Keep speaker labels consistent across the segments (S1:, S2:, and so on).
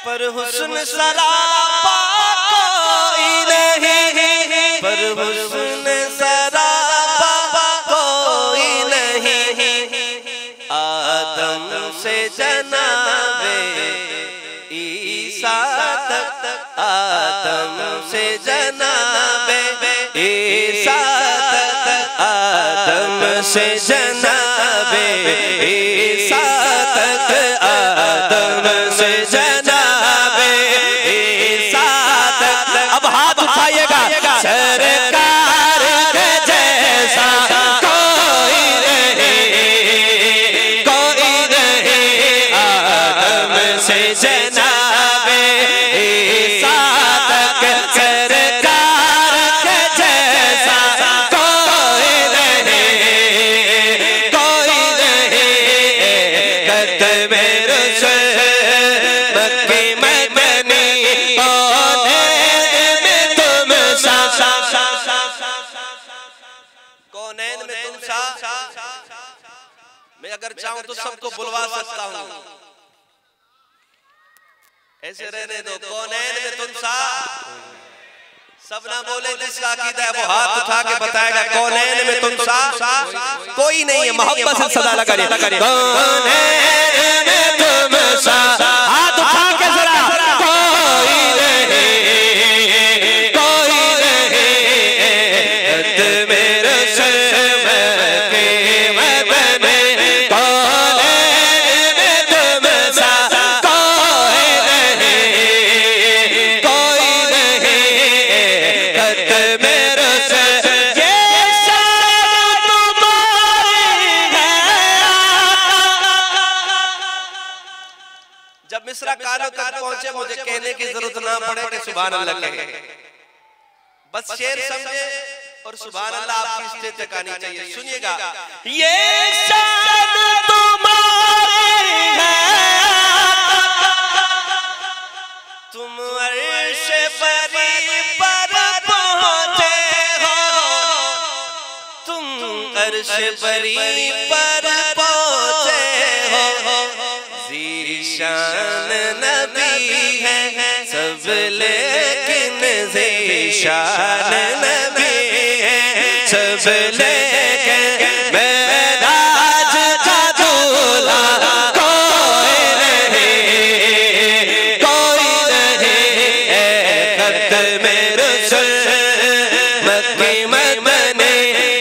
S1: पर हुस्न सरापा कोई नहीं, पर हुस्न सरापा कोई नहीं। आदम से जनाबे ईसा तक, आदम से जनाबे ईसा तक, आदम से जनाबे ईसा तक, आदम से जनाबे ईसा तक। अब हाथ उठाइएगा, सरकार के जैसा कोई नहीं, कोई नहीं। आदम से जनाबे ईसा तक, सरकार के जैसा कोई नहीं, कोई नहीं। कदमे रसूल मक्की मदनी होने में तुम सा, कौनैन में तुम सा। मैं अगर चाहूं तो सबको बुलवा सकता हूं, ऐसे रहने दो। कौनैन में तुम सा, सब ना बोले जिसका अकीदा है वो हाथ उठा के बताएगा। कौनैन में तुम सा कोई नहीं है। मोहब्बत से सदा लगा रही। कौनैन में तुम सा, हाथ उठा के जरा। कोई नहीं, कोई नहीं। मेरे जब मिस्रा कानों तक पहुंचे मुझे कहने की जरूरत ना पड़े कि सुभान अल्लाह कहे, बस शेर समझे और सुभान अल्लाह आपकी स्टेज तक आनी चाहिए। सुनिएगा, ये शान तुम्हारी है, तुम अर्श बरी पर पहुंचे हो, तुम अर्श बरी पर पहुंचे हो। ज़ीशान नबी है सब लेकिन ज़ीशान नबी है सब लेकिन मेराज का दूल्हा कोई नहीं, कोई नहीं। ख़त्म रसूल मक्की मदनी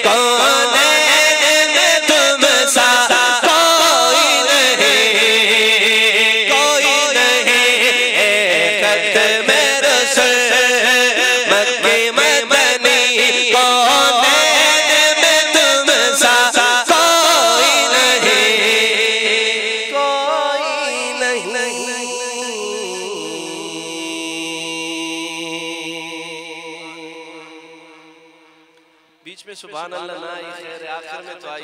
S1: कौनैन में तुम सा कोई नहीं, कोई नहीं। ख़त्म रसूल मक्की मदनी कौनैन में तुम सा कोई नहीं, कोई नहीं। बीच में सुभान अल्लाह ना आई, खैर आखिर में तो आई।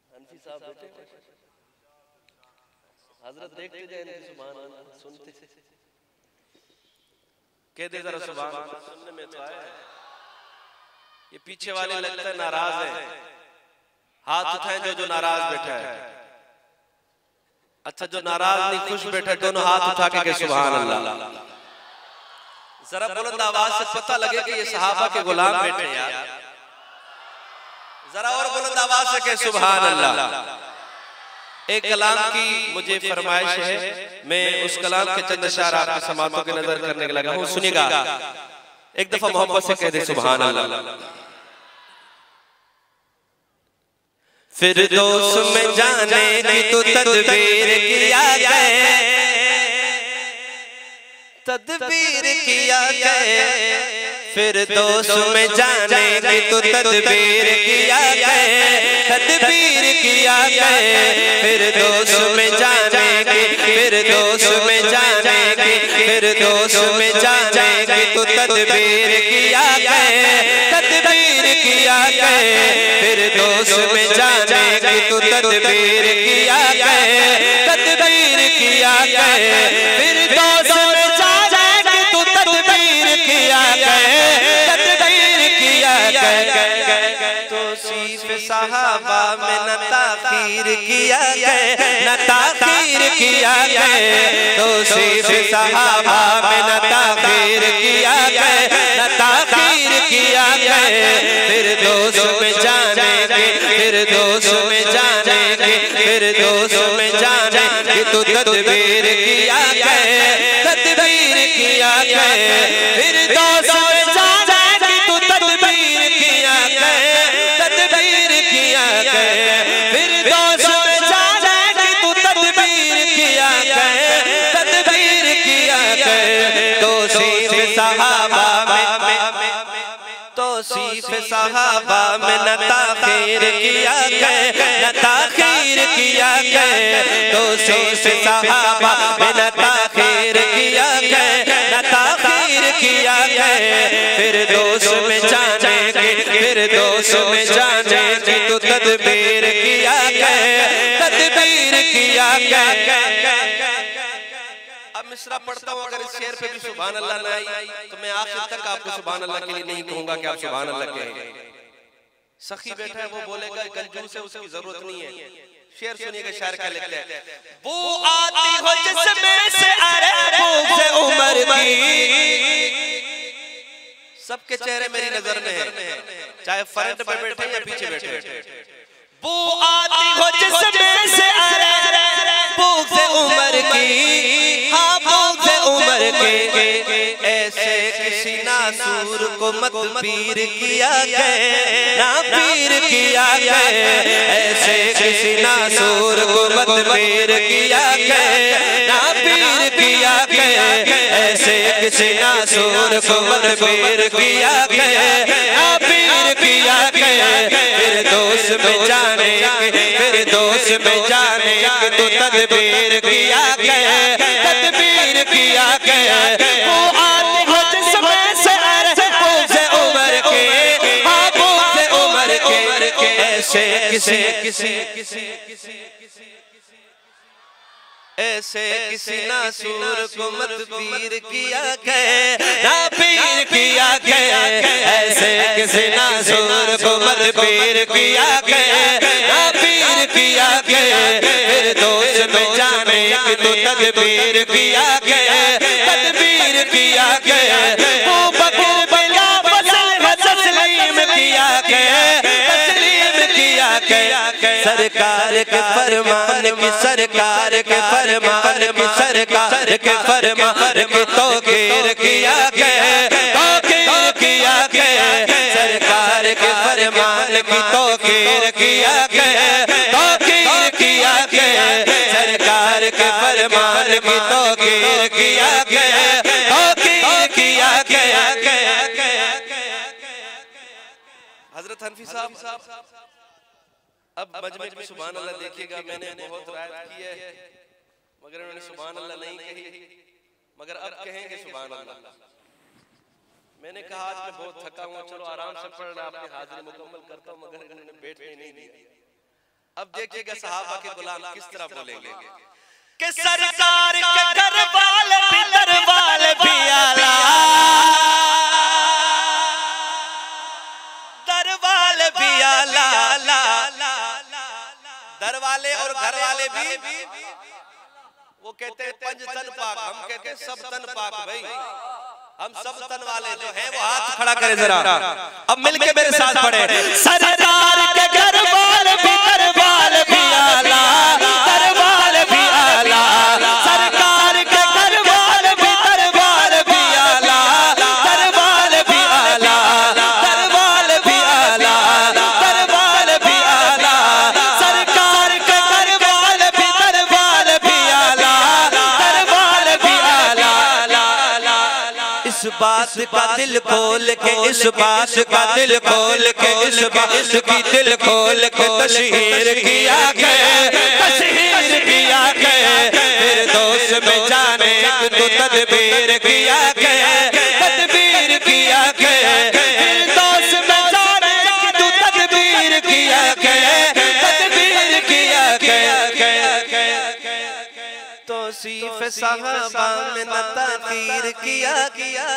S1: हनफी साहब बैठे, हजरत देखते जाए सुभान अल्लाह, सुनते कह दे जरा सुभान अल्लाह, सुनने में तो आए। ये पीछे वाले लगता है नाराज है, हाथ उठाएं जो नाराज बैठा है। अच्छा, जो नाराज नहीं खुश बैठा, दोनों हाथ उठा के सुभान अल्लाह। जरा बुलंद आवाज से पता लगे कि ये सहाबा के गुलाम बैठे यार। जरा और बुलंद आवाज से कहे सुभान अल्लाह। एक कलाम की मुझे फरमाइश है, मैं उस कलाम के चंद अशार आपकी समातों के नजर करने लगा हूँ। सुनिएगा, एक दफा मोहब्बत से कह दे सुभान अल्लाह। फिरदौस में जाने की तो तदबीर किया गए, तदबीर किया गए। फिरदौस में जाने की तो तदबीर किया गए, तदबीर किया गए। फिरदौस में जाने की, फिरदौस में जाने की, फिरदौस में जाने की तो तदबीर किया गए, तदबीर किया गए। फिरदौस में जाने की तो तदबीर किया गए, तदबीर किया गए। फिरदौस में जाने की तो तदबीर किया गए, तदबीर किया गए। तौसीफ सहाबा में न ताखीर किया गए, न ताखीर किया गए। तौसीफ सहाबा में न ताखीर किया गए, न ताखीर किया गए। फिरदौस में जाने की, फिरदौस में जाने की, फिरदौस में जाने की तो तदबीर किया गए, तदबीर किया गए। फिरदौस में जाने की तो तदबीर किया गए, तदबीर किया गए। फिरदौस में जाने की तो तदबीर किया गए, तदबीर किया गए। तौसीफ सहाबा में, तौसीफ सहाबा में न ताखीर किया गए, न ताखीर किया गए। तौसीफ सहाबा में न ताखीर किया गए, न ताखीर किया गए। फिरदौस में जाने की, फिरदौस में जाने की तो तदबीर किया गए, तदबीर किया गए। अब मिसरा पढ़ता हूँ, अगर इस शेर पे भी सुभान अल्लाह ना आई तो मैं आखिर तक आपको सुभान अल्लाह के लिए नहीं कहूंगा कि आप सुभान अल्लाह कहें। सखी बैठा है, वो बोलेगा कंजूस से उसकी जरूरत नहीं है। शेर सुनिएगा, शायर क्या लिखता है। वो आती हो जिसमें से अरबों से उमर की, सबके चेहरे मेरी नजर में है, चाहे फ्रंट पे बैठे या पीछे बैठे। वो आती हो जिसमें से अरबों से उमर की, हाँ बोझ से उमर के। ऐसे किसी नासूर को मत पीर किया गए, ना पीर किया गए। ऐसे किसी नासूर को मत पीर किया गए, ना पीर किया गए। ऐसे किसी नासूर को मत पीर किया गए, ना पीर किया गए। फिरदौस में जाने की, फिरदौस में जाने की तो तदबीर किया गए, तदबीर किया गया। वो आते हो जिसमें से अरबों से उमर के, आबों से उमर के। ऐसे किसी ऐसे किसी नासूर को मत पीर किया गए, ना पीर किया गया। ऐसे किसी नासूर को मत पीर किया गया, ना पीर किया गया। फिरदौस में जाने की तो तदबीर किया गया, तदबीर किया गया। वो बकर बिला तस्लीम किया गया, तस्लीम किया गया। सरकार के फरमान की, सरकार के फरमान की, सरकार के फरमान की तौकीर किया गया, तौकीर किया गया। सरकार के फरमान की तौकीर किया गया, तौकीर किया गया। सरकार के फरमान की तौकीर किया गया, तौकीर किया गया। हजरत हनफी साहब अब मजमे में सुभान अल्लाह देखिएगा। मैंने बहुत रायत की है मगर उन्होंने सुभान अल्लाह नहीं कही, मगर अब कहेंगे सुभान अल्लाह। मैंने कहा आज मैं बहुत थका हूँ, चलो आराम से पढ़ रहा, अपनी हाजिरी मुकम्मल करता हूँ, मगर इन्होंने बैठने नहीं दिया। अब देखिएगा सहाबा के गुलाम किस तरह बोलेंगे कि सरकार के घर वाले भी दरबार भी आला, दरबार भी आला। दर वाले और घर वाले भी, वो कहते हैं पंज तन पाक, हम कहते हैं सब तन पाक। भाई हम सब तन वाले जो हैं वो हाथ खड़ा करें जरा, अब मिलके मेरे साथ पढ़े। सरकार के घर वाले भी दरबार भी आला, दरबार भी आला। सरकार के घर वाले भी दरबार भी आला, दरबार भी आला, दरबार भी आला, दरबार भी आला। बात का दिल खोल के, इस बात का दिल खोल के, इस बात की दिल खोल के तशहीर किया गया, तशहीर किया गया। फिर दोस्त में जाने तो तदबीर किया गया, तदबीर किया गया। फिर दोस्त में जाने तो तदबीर किया गया, तदबीर किया गया। तौसीफ सहाबा में न ताखीर किया गया,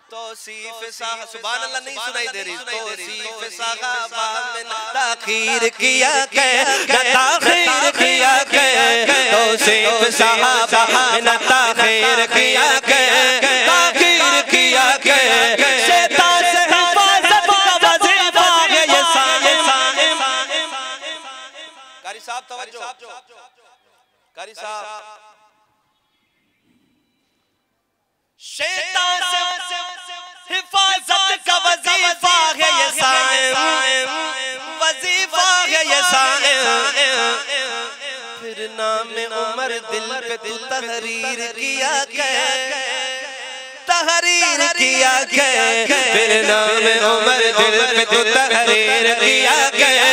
S1: तौसीफ साहब सुभान अल्लाह नहीं सुनाई दे रही। तौसीफ सहाबा में न ताखीर किया गया, न ताखीर किया गया। तौसीफ सहाबा में न ताखीर किया गया, ताखीर किया गया। शैतान से हिफाजत का वजीफा है ये कारी साहब, तवज्जो कारी साहब। शैतान से हिफाजत का वजीफा है ये साइम, वजीफा है ये साइम। फिर नाम उमर दिल पे तू तहरीर किया गया, तहरीर किया गया। फिर नाम उमर दिल पे तू तहरीर किया गया,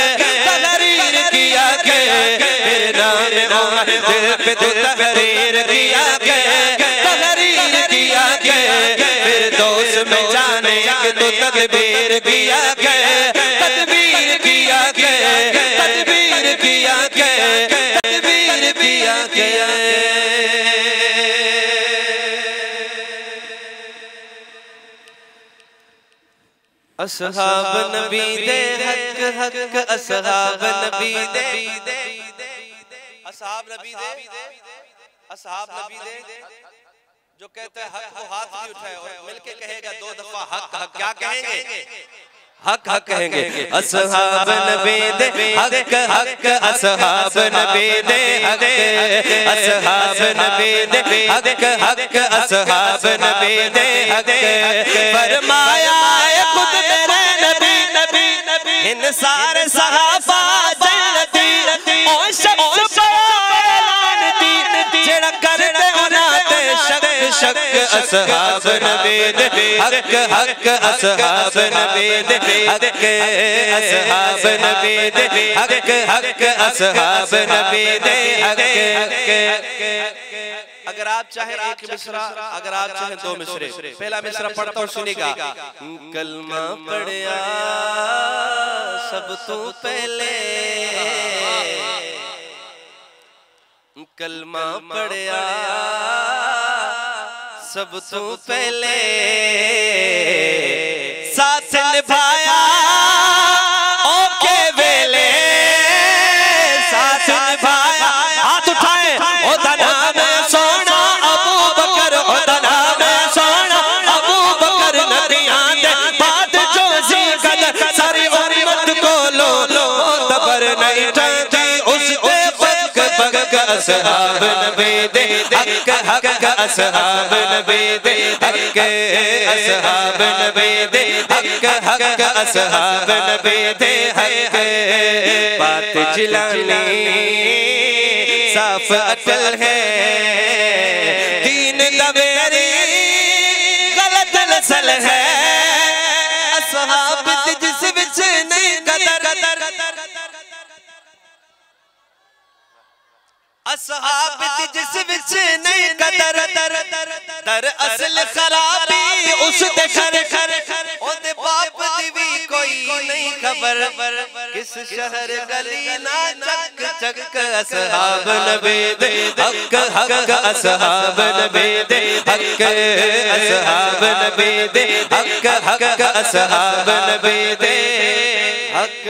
S1: तहरीर किया गया। फिर नाम उमर दिल पे तू तहरीर किया गया, तहरीर किया गया। फिर दोस्त में जाने के तो तदबीर किया गया, तदबीर किया गया, तदबीर किया गया, तदबीर किया गया। असहाब नबी दे हक हक, असहाब नबी दे, असहाब नबी दे, असहाब नबी दे। जो कहता है हक वो हाथ भी उठाए और मिलके कहेगा 2 दफा हक हक। क्या कहेंगे? हक हक कहेंगे। असहाब नबी दे हक हक, असहाब नबी दे हक, असहाब नबी दे हक हक, असहाब नबी दे हक। फरमाया खुद मेरे नबी, नबी नबी इन सारे सहाबा जन्नती, ओ शख्स लानती जेड़ा करदे उन्हां ते शक शक। असहाब नबी दे हक हक, असहाब नबी दे हक, असहाब नबी दे हक हक, असहाब नबी दे हक। अगर आप चाहें एक मिसरा, अगर आप चाहें 2 मिसरे। पहला मिसरा पढ़ता हूँ, सुनिएगा। कलमा पढ़या सब तो पहले, कलमा पढ़या सब तो पहले, साथ निभाया ओके वेले, साथ निभाया। हाथ उठाए ओ धना में सोना अबू बकर, ओ धना में सोना अबू बकर। नबियां दे बात जो सी कदर सारी उम्मत को लो लो तबर नहीं ठहरती उसके बग बग। असहाब नबी दे हक हक, असहाब नबी दे हक, असहाब नबी दे हक हक, असहाब नबी दे हक। बात जिलानी साफ अटल है, दीन दवेरी गलत नस्ल है। असहाब जिस विच नहीं कदर, असहाब जिस विच नहीं कदर, दर असल खराबी उस दे घर घर। ओदे बाप दी भी कोई नहीं खबर, किस शहर गली ना चक चक। असहाब नबी दे हक हक, असहाब नबी दे हक, असहाब नबी दे हक हक, असहाब नबी दे हक।